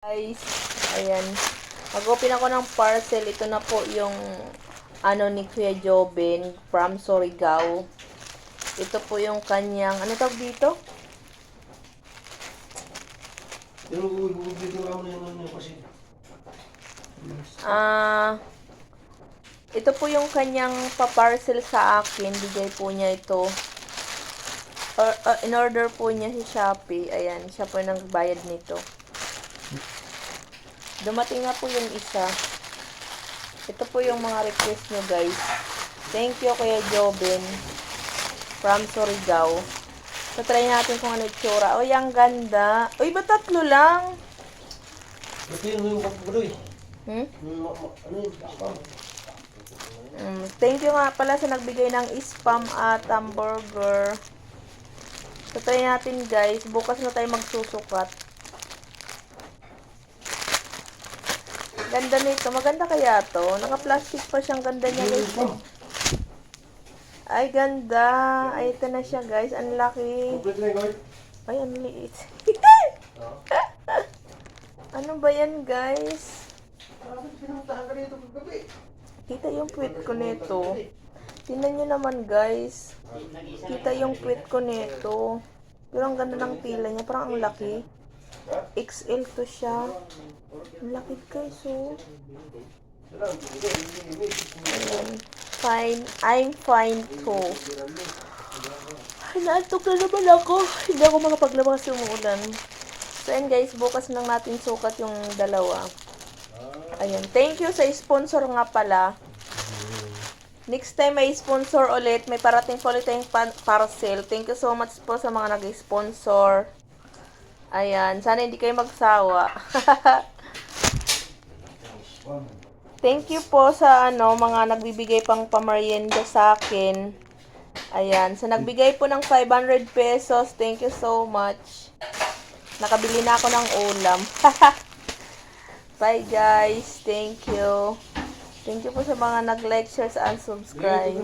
Guys, ayan. Mag-open ako ng parcel. Ito na po yung ni Kuya Jobin from Surigao. Ito po yung kanyang, ano tawag dito? Ito po yung kanyang pa-parcel sa akin. Bigay po niya ito. In order po niya si Shopee. Ayan, siya po yung nagbayad nito. Dumating na po yung isa. Ito po yung mga request nyo, guys. Thank you, Kuya Jobin from Surigao. So, try natin kung ano itsura. Uy, ang ganda. Uy, ba tatlo lang? Ito yung kapagod Thank you nga pala sa nagbigay ng spam at hamburger. So, try natin, guys. Bukas na tayo magsusukat. Ganda nito. Maganda kaya to? Naka-plastic pa siyang ganda niya, guys. Ay, ganda. Ay, ito na siya, guys. Ang laki. Ay, ang liit. Ano ba yan, guys? Kita yung puwit ko nito. Tingnan nyo naman, guys. Kita yung puwit ko nito. Pero ang ganda ng tila niya. Parang ang laki. XL to siya. Ang laki, guys, oh. Ayan. Fine. I'm fine too. Ay, naantok na naman ako. Hindi ako makapaglabas yung umulan. So, ayan, guys. Bukas lang natin sukat yung dalawa. Ayan. Thank you sa sponsor nga pala. Next time may sponsor ulit. May parating po ulit tayong parcel. Thank you so much po sa mga nag-sponsor. Ayan. Sana hindi kayo magsawa. Thank you po sa mga nagbibigay pang pamerienda sa akin. Ayan. Sa nagbigay po ng 500 pesos. Thank you so much. Nakabili na ako ng ulam. Bye, guys. Thank you. Thank you po sa mga nag-like, share, and subscribe.